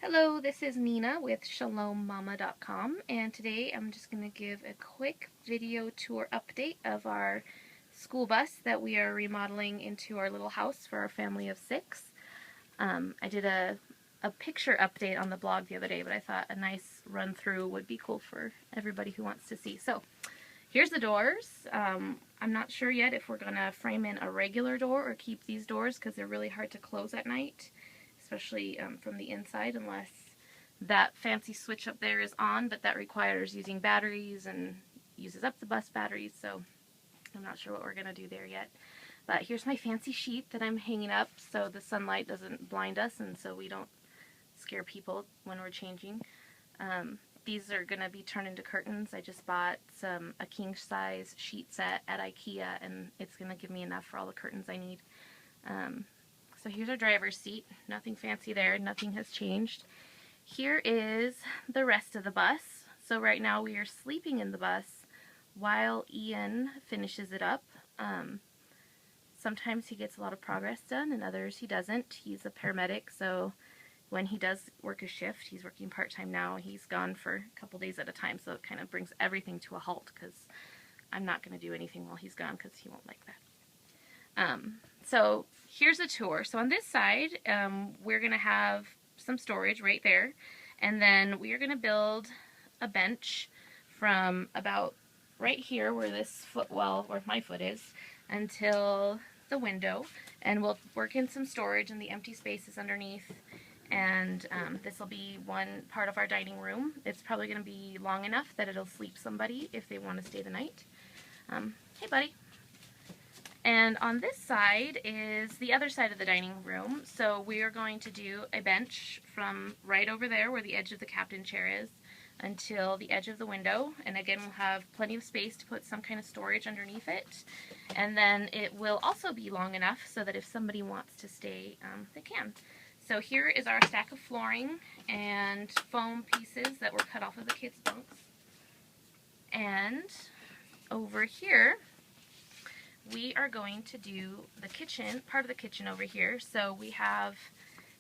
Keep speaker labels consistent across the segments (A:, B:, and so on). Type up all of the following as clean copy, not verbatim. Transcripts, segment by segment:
A: Hello, this is Nina with ShalomMama.com, and today I'm just going to give a quick video tour update of our school bus that we are remodeling into our little house for our family of 6. I did a picture update on the blog the other day, but I thought a nice run through would be cool for everybody who wants to see. So here's the doors. I'm not sure yet if we're going to frame in a regular door or keep these doors because they're really hard to close at night, especially from the inside, unless that fancy switch up there is on, but that requires using batteries and uses up the bus batteries, so I'm not sure what we're going to do there yet. But here's my fancy sheet that I'm hanging up so the sunlight doesn't blind us and so we don't scare people when we're changing. These are going to be turned into curtains. I just bought a king-size sheet set at IKEA, and it's going to give me enough for all the curtains I need. So here's our driver's seat. Nothing fancy there. Nothing has changed. Here is the rest of the bus. So right now we are sleeping in the bus while Ian finishes it up. Sometimes he gets a lot of progress done and others he doesn't. He's a paramedic, so when he does work a shift, he's working part-time now, he's gone for a couple days at a time, so it kind of brings everything to a halt because I'm not going to do anything while he's gone because he won't like that. So here's a tour. So on this side, we're going to have some storage right there, and then we are going to build a bench from about right here where this footwell, where my foot is, until the window, and we'll work in some storage in the empty spaces underneath. And this will be one part of our dining room. It's probably going to be long enough that it'll sleep somebody if they want to stay the night. Hey, buddy. And on this side is the other side of the dining room. So we are going to do a bench from right over there where the edge of the captain chair is until the edge of the window. And again, we'll have plenty of space to put some kind of storage underneath it. And then it will also be long enough so that if somebody wants to stay, they can. So here is our stack of flooring and foam pieces that were cut off of the kids' bunks. And over here, we are going to do the kitchen, part of the kitchen over here. So we have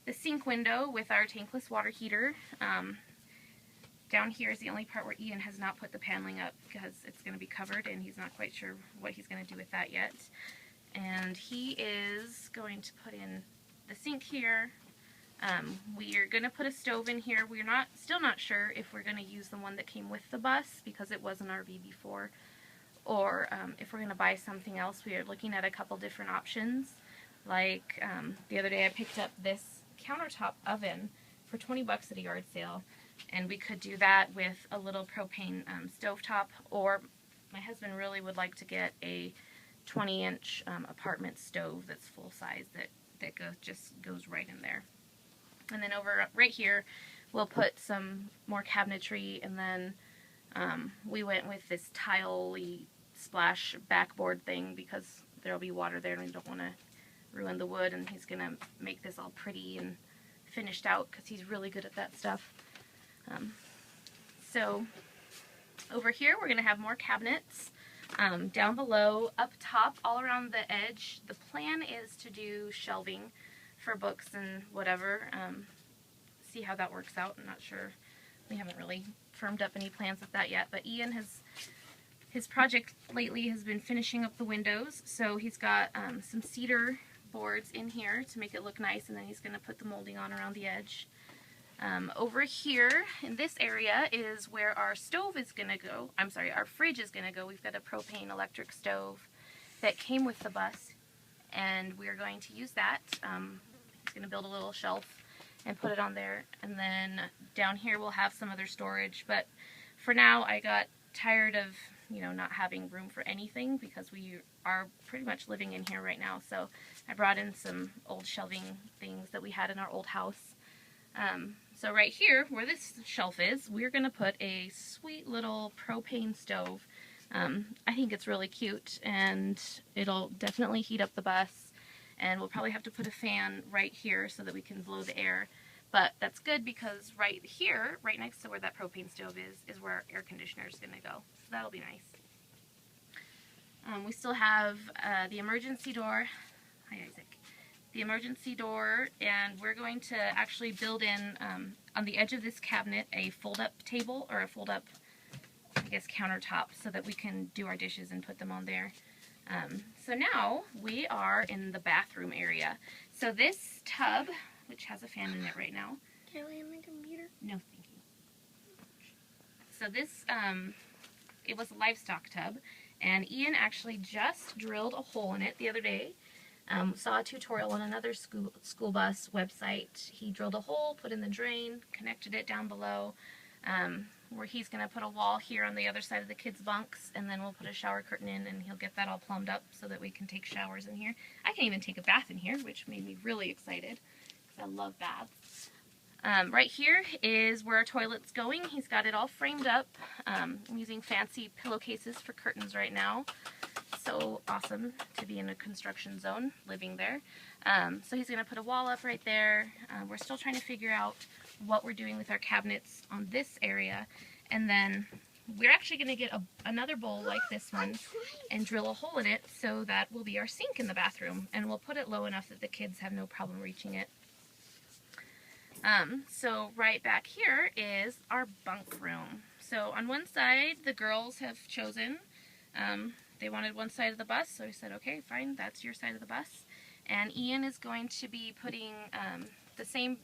A: the sink window with our tankless water heater. Down here is the only part where Ian has not put the paneling up because it's going to be covered and he's not quite sure what he's going to do with that yet. And he is going to put in the sink here. We are going to put a stove in here. We're still not sure if we're going to use the one that came with the bus because it was an RV before, or if we're going to buy something else. We are looking at a couple different options. Like the other day I picked up this countertop oven for 20 bucks at a yard sale, and we could do that with a little propane stovetop, or my husband really would like to get a 20-inch apartment stove that's full size that just goes right in there. And then over right here, we'll put some more cabinetry, and then we went with this tile-y splash backboard thing because there'll be water there and we don't want to ruin the wood, and he's going to make this all pretty and finished out because he's really good at that stuff. So over here, we're going to have more cabinets. Down below, up top, all around the edge, the plan is to do shelving for books and whatever. See how that works out. I'm not sure. We haven't really firmed up any plans with that yet, but Ian his project lately has been finishing up the windows, so he's got some cedar boards in here to make it look nice, and then he's going to put the molding on around the edge. Over here in this area is where our stove is going to go. I'm sorry, our fridge is going to go. We've got a propane electric stove that came with the bus, and we're going to use that. He's going to build a little shelf and put it on there, and then down here we'll have some other storage. But for now, I got tired of not having room for anything because we are pretty much living in here right now. So I brought in some old shelving things that we had in our old house. So right here, where this shelf is, we're going to put a sweet little propane stove. I think it's really cute, and it'll definitely heat up the bus, and we'll probably have to put a fan right here so that we can blow the air. But that's good because right here, right next to where that propane stove is where our air conditioner is going to go. So that'll be nice. We still have the emergency door. Hi, Isaac. the emergency door, and we're going to actually build in on the edge of this cabinet a fold-up table, or a fold-up, I guess, countertop, so that we can do our dishes and put them on there. So now we are in the bathroom area. So this tub, which has a fan in it right now.
B: Can I lay on my computer?
A: No, thank you. So this, it was a livestock tub, and Ian actually just drilled a hole in it the other day. Saw a tutorial on another school bus website. He drilled a hole, put in the drain, connected it down below, where he's going to put a wall here on the other side of the kids' bunks, and then we'll put a shower curtain in, and he'll get that all plumbed up so that we can take showers in here. I can even take a bath in here, which made me really excited, because I love baths. Right here is where our toilet's going. He's got it all framed up. I'm using fancy pillowcases for curtains right now. So awesome to be in a construction zone, living there. So he's going to put a wall up right there. We're still trying to figure out what we're doing with our cabinets on this area. And then we're actually going to get another bowl like this one and drill a hole in it, so that will be our sink in the bathroom. And we'll put it low enough that the kids have no problem reaching it. So right back here is our bunk room. So on one side, the girls have chosen, they wanted one side of the bus, so I said, okay, fine, that's your side of the bus. And Ian is going to be putting the same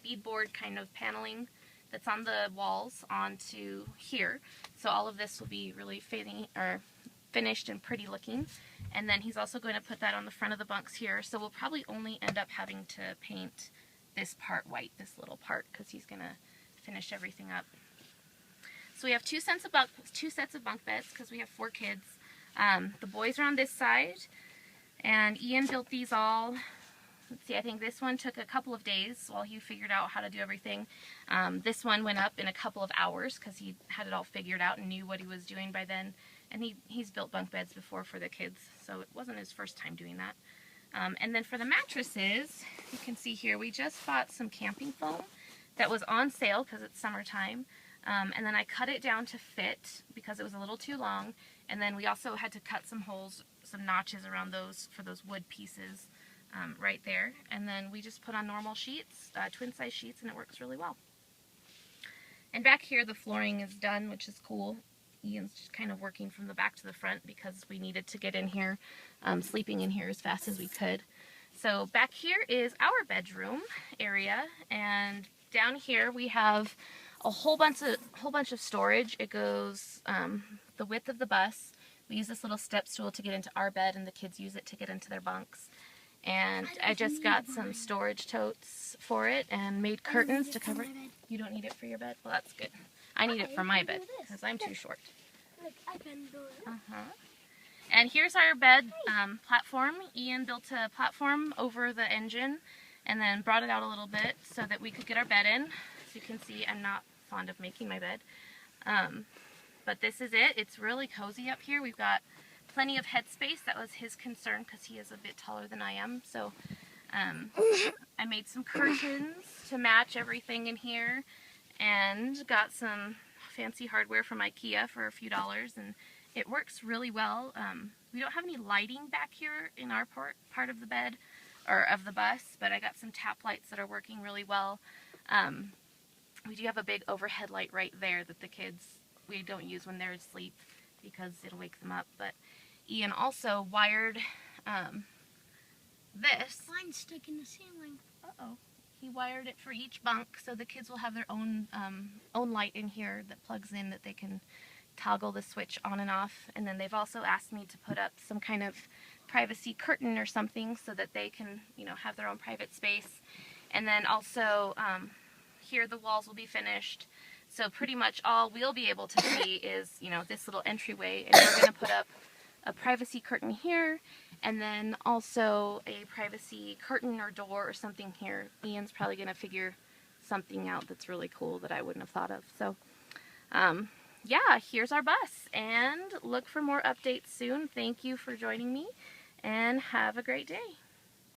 A: beadboard kind of paneling that's on the walls onto here. So all of this will be really finished and pretty looking. And then he's also going to put that on the front of the bunks here. So we'll probably only end up having to paint this part white, this little part, because he's going to finish everything up. So we have two sets of bunk beds, because we have 4 kids. The boys are on this side, and Ian built these all. Let's see, I think this one took a couple of days while he figured out how to do everything. This one went up in a couple of hours because he had it all figured out and knew what he was doing by then. And he's built bunk beds before for the kids, so it wasn't his first time doing that. And then for the mattresses, you can see here, we just bought some camping foam that was on sale because it's summertime. And then I cut it down to fit because it was a little too long. And then we also had to cut some holes, some notches around those for those wood pieces right there. And then we just put on normal sheets, twin size sheets, and it works really well. And back here the flooring is done, which is cool. Ian's just kind of working from the back to the front because we needed to get in here, sleeping in here as fast as we could. So back here is our bedroom area, and down here we have a whole bunch of storage. It goes the width of the bus. We use this little step stool to get into our bed, and the kids use it to get into their bunks. And I just got some storage totes for it and made curtains to cover it. You don't need it for your bed? Well, that's good. I need it for my bed because I'm too short. And here's our bed platform. Ian built a platform over the engine and then brought it out a little bit so that we could get our bed in. As you can see, I'm not fond of making my bed. But this is it. It's really cozy up here. We've got plenty of headspace. That was his concern because he is a bit taller than I am. So I made some curtains to match everything in here and got some fancy hardware from IKEA for a few dollars, and it works really well. We don't have any lighting back here in our part of the bed or of the bus, but I got some tap lights that are working really well. We do have a big overhead light right there that the kids, we don't use when they're asleep because it'll wake them up. But Ian also wired this.
B: Mine's stuck in the ceiling.
A: Uh-oh. He wired it for each bunk, so the kids will have their own light in here that plugs in, that they can toggle the switch on and off. And then they've also asked me to put up some kind of privacy curtain or something so that they can, you know, have their own private space. And then also here the walls will be finished. So pretty much all we'll be able to see is, you know, this little entryway, and we're going to put up a privacy curtain here, and then also a privacy curtain or door or something here. Ian's probably going to figure something out that's really cool that I wouldn't have thought of. So, yeah, here's our bus, and look for more updates soon. Thank you for joining me, and have a great day.